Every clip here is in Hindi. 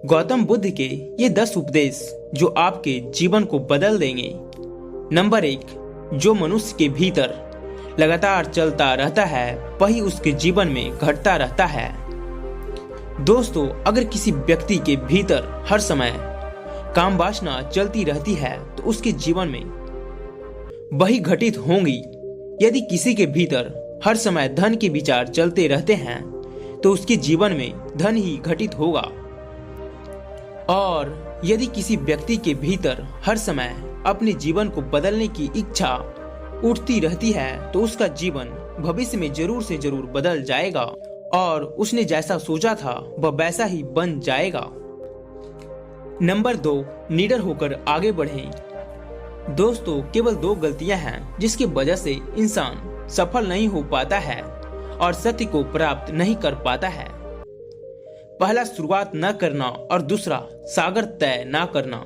गौतम बुद्ध के ये 10 उपदेश जो आपके जीवन को बदल देंगे। नंबर 1, जो मनुष्य के भीतर लगातार चलता रहता है वही उसके जीवन में घटता रहता है। दोस्तों, अगर किसी व्यक्ति के भीतर हर समय काम वासना चलती रहती है तो उसके जीवन में वही घटित होंगी। यदि किसी के भीतर हर समय धन के विचार चलते रहते हैं तो उसके जीवन में धन ही घटित होगा। और यदि किसी व्यक्ति के भीतर हर समय अपने जीवन को बदलने की इच्छा उठती रहती है तो उसका जीवन भविष्य में जरूर से जरूर बदल जाएगा और उसने जैसा सोचा था वह वैसा ही बन जाएगा। नंबर 2, निडर होकर आगे बढ़ें। दोस्तों, केवल 2 गलतियां हैं जिसकी वजह से इंसान सफल नहीं हो पाता है और सत्य को प्राप्त नहीं कर पाता है। पहला, शुरुआत न करना और दूसरा, सागर तय न करना।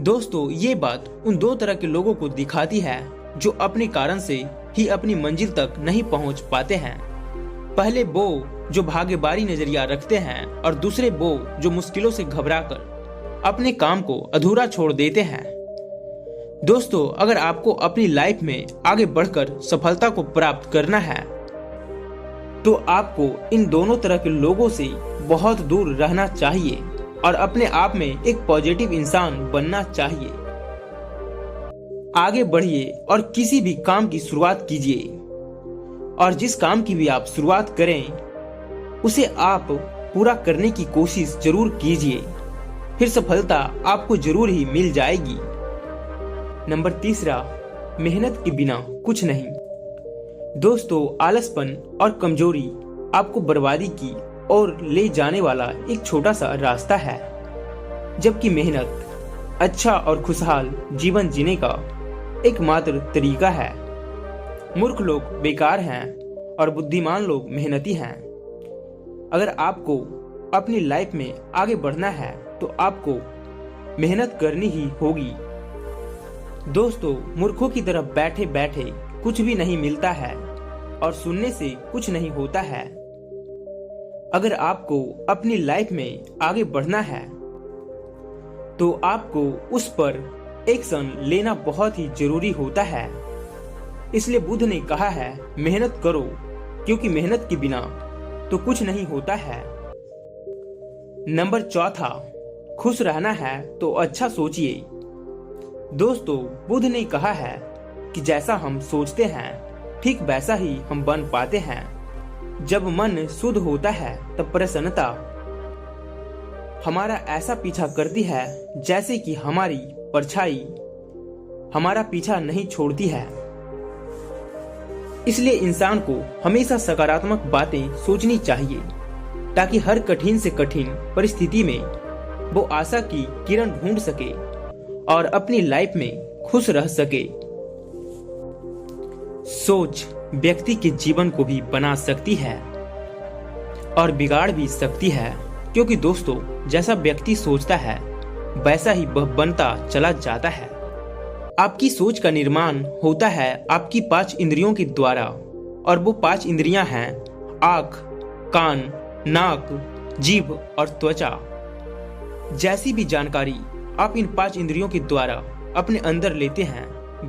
दोस्तों, ये बात उन 2 तरह के लोगों को दिखाती है जो अपने कारण से ही अपनी मंजिल तक नहीं पहुंच पाते हैं। पहले वो जो भाग्यबारी नजरिया रखते हैं और दूसरे वो जो मुश्किलों से घबराकर अपने काम को अधूरा छोड़ देते हैं। दोस्तों, अगर आपको अपनी लाइफ में आगे बढ़कर सफलता को प्राप्त करना है तो आपको इन दोनों तरह के लोगों से बहुत दूर रहना चाहिए और अपने आप में एक पॉजिटिव इंसान बनना चाहिए। आगे बढ़िए और किसी भी काम की शुरुआत कीजिए और जिस काम की भी आप शुरुआत करें उसे आप पूरा करने की कोशिश जरूर कीजिए, फिर सफलता आपको जरूर ही मिल जाएगी। नंबर 3, मेहनत के बिना कुछ नहीं। दोस्तों, आलसपन और कमजोरी आपको बर्बादी की ओर ले जाने वाला एक छोटा सा रास्ता है, जबकि मेहनत अच्छा और खुशहाल जीवन जीने का एकमात्र तरीका है। मूर्ख लोग बेकार हैं और बुद्धिमान लोग मेहनती हैं। अगर आपको अपनी लाइफ में आगे बढ़ना है तो आपको मेहनत करनी ही होगी। दोस्तों, मूर्खों की तरफ बैठे बैठे कुछ भी नहीं मिलता है और सुनने से कुछ नहीं होता है। अगर आपको अपनी लाइफ में आगे बढ़ना है तो आपको उस पर एक्शन लेना बहुत ही जरूरी होता है। इसलिए बुद्ध ने कहा है, मेहनत करो, क्योंकि मेहनत के बिना तो कुछ नहीं होता है। नंबर 4, खुश रहना है तो अच्छा सोचिए। दोस्तों, बुद्ध ने कहा है कि जैसा हम सोचते हैं ठीक वैसा ही हम बन पाते हैं। जब मन शुद्ध होता है तब प्रसन्नता हमारा ऐसा पीछा करती है जैसे कि हमारी परछाई हमारा पीछा नहीं छोड़ती है। इसलिए इंसान को हमेशा सकारात्मक बातें सोचनी चाहिए ताकि हर कठिन से कठिन परिस्थिति में वो आशा की किरण ढूंढ सके और अपनी लाइफ में खुश रह सके। सोच व्यक्ति के जीवन को भी बना सकती है और बिगाड़ भी सकती है, क्योंकि दोस्तों, जैसा व्यक्ति सोचता है वैसा ही वह बनता चला जाता है। आपकी सोच का निर्माण होता है आपकी 5 इंद्रियों के द्वारा, और वो 5 इंद्रियां हैं आँख, कान, नाक, जीभ और त्वचा। जैसी भी जानकारी आप इन 5 इंद्रियों के द्वारा अपने अंदर लेते हैं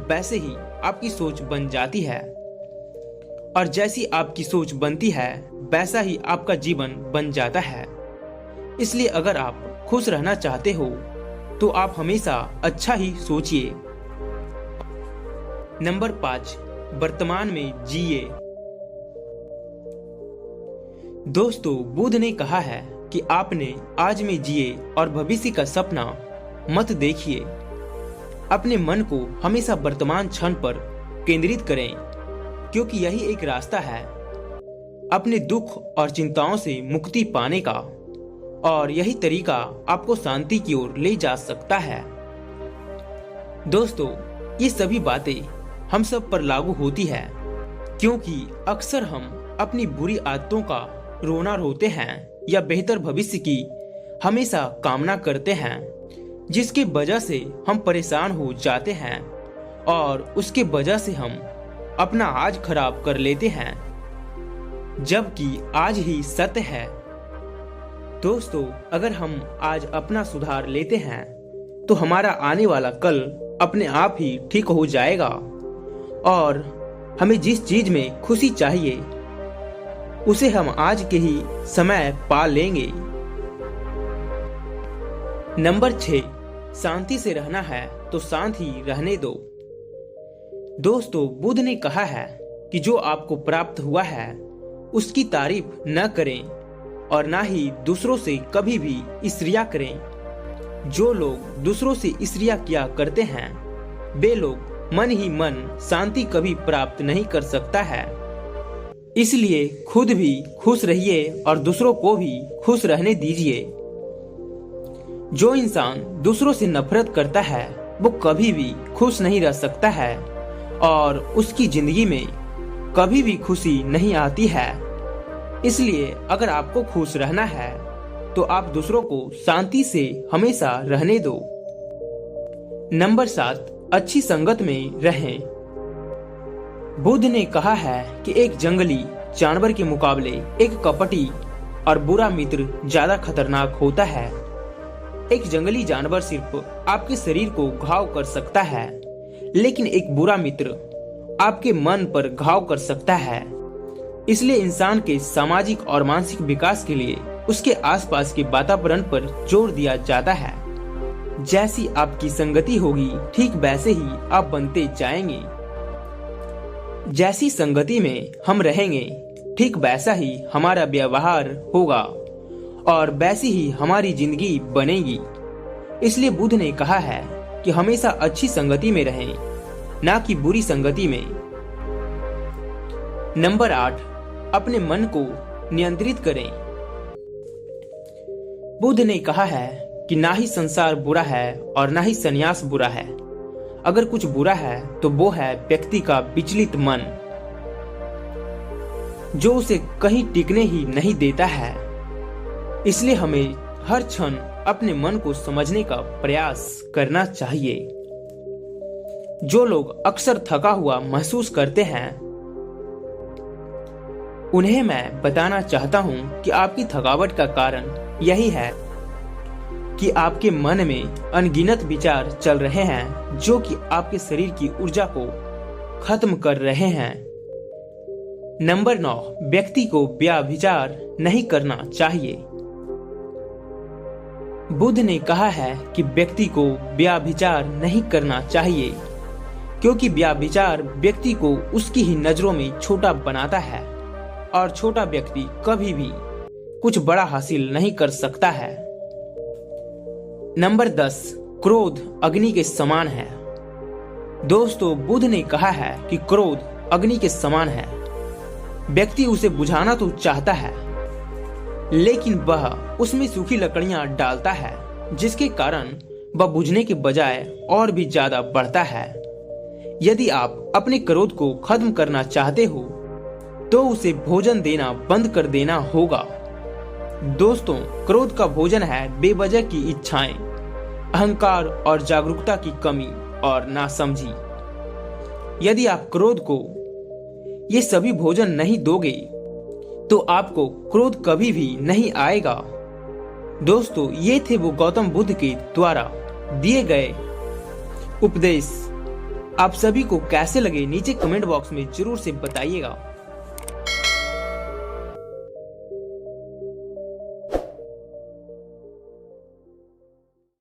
वैसे ही आपकी सोच बन जाती है, और जैसी आपकी सोच बनती है वैसा ही आपका जीवन बन जाता है। इसलिए अगर आप खुश रहना चाहते हो तो आप हमेशा अच्छा ही सोचिए। नंबर 5, वर्तमान में जिए। दोस्तों, बुद्ध ने कहा है कि आपने आज में जिए और भविष्य का सपना मत देखिए। अपने मन को हमेशा वर्तमान क्षण पर केंद्रित करें, क्योंकि यही एक रास्ता है अपने दुख और चिंताओं से मुक्ति पाने का, और यही तरीका आपको शांति की ओर ले जा सकता है। दोस्तों, ये सभी बातें हम सब पर लागू होती है, क्योंकि अक्सर हम अपनी बुरी आदतों का रोना रोते हैं या बेहतर भविष्य की हमेशा कामना करते हैं, जिसके वजह से हम परेशान हो जाते हैं और उसके वजह से हम अपना आज खराब कर लेते हैं, जबकि आज ही सत्य है। दोस्तों, अगर हम आज अपना सुधार लेते हैं तो हमारा आने वाला कल अपने आप ही ठीक हो जाएगा और हमें जिस चीज में खुशी चाहिए उसे हम आज के ही समय पा लेंगे। नंबर 6, शांति से रहना है तो शांत ही रहने दो। दोस्तों, बुद्ध ने कहा है कि जो आपको प्राप्त हुआ है उसकी तारीफ न करें और ना ही दूसरों से कभी भी ईर्ष्या करें। जो लोग दूसरों से ईर्ष्या किया करते हैं वे लोग मन ही मन शांति कभी प्राप्त नहीं कर सकता है। इसलिए खुद भी खुश रहिए और दूसरों को भी खुश रहने दीजिए। जो इंसान दूसरों से नफरत करता है वो कभी भी खुश नहीं रह सकता है और उसकी जिंदगी में कभी भी खुशी नहीं आती है। इसलिए अगर आपको खुश रहना है तो आप दूसरों को शांति से हमेशा रहने दो। नंबर 7, अच्छी संगत में रहें। बुद्ध ने कहा है कि एक जंगली जानवर के मुकाबले एक कपटी और बुरा मित्र ज्यादा खतरनाक होता है। एक जंगली जानवर सिर्फ आपके शरीर को घाव कर सकता है, लेकिन एक बुरा मित्र आपके मन पर घाव कर सकता है। इसलिए इंसान के सामाजिक और मानसिक विकास के लिए उसके आसपास के वातावरण पर जोर दिया जाता है। जैसी आपकी संगति होगी ठीक वैसे ही आप बनते जाएंगे। जैसी संगति में हम रहेंगे ठीक वैसा ही हमारा व्यवहार होगा और वैसी ही हमारी जिंदगी बनेगी। इसलिए बुद्ध ने कहा है कि हमेशा अच्छी संगति में रहें, ना कि बुरी संगति में। नंबर 8, अपने मन को नियंत्रित करें। बुद्ध ने कहा है कि ना ही संसार बुरा है और ना ही संन्यास बुरा है। अगर कुछ बुरा है तो वो है व्यक्ति का विचलित मन, जो उसे कहीं टिकने ही नहीं देता है। इसलिए हमें हर क्षण अपने मन को समझने का प्रयास करना चाहिए। जो लोग अक्सर थका हुआ महसूस करते हैं उन्हें मैं बताना चाहता हूं कि आपकी थकावट का कारण यही है कि आपके मन में अनगिनत विचार चल रहे हैं जो कि आपके शरीर की ऊर्जा को खत्म कर रहे हैं। नंबर 9, व्यक्ति को व्यभिचार नहीं करना चाहिए। बुद्ध ने कहा है कि व्यक्ति को व्यभिचार नहीं करना चाहिए क्योंकि व्यभिचार व्यक्ति को उसकी ही नजरों में छोटा बनाता है और छोटा व्यक्ति कभी भी कुछ बड़ा हासिल नहीं कर सकता है। नंबर 10, क्रोध अग्नि के समान है। दोस्तों, बुद्ध ने कहा है कि क्रोध अग्नि के समान है। व्यक्ति उसे बुझाना तो चाहता है लेकिन वह उसमें सूखी लकड़ियां डालता है जिसके कारण वह बुझने के बजाय और भी ज्यादा बढ़ता है। यदि आप अपने क्रोध को खत्म करना चाहते हो तो उसे भोजन देना बंद कर देना होगा। दोस्तों, क्रोध का भोजन है बेवजह की इच्छाएं, अहंकार और जागरूकता की कमी और नासमझी। यदि आप क्रोध को ये सभी भोजन नहीं दोगे तो आपको क्रोध कभी भी नहीं आएगा। दोस्तों, ये थे वो गौतम बुद्ध के द्वारा दिए गए उपदेश। आप सभी को कैसे लगे नीचे कमेंट बॉक्स में जरूर से बताइएगा।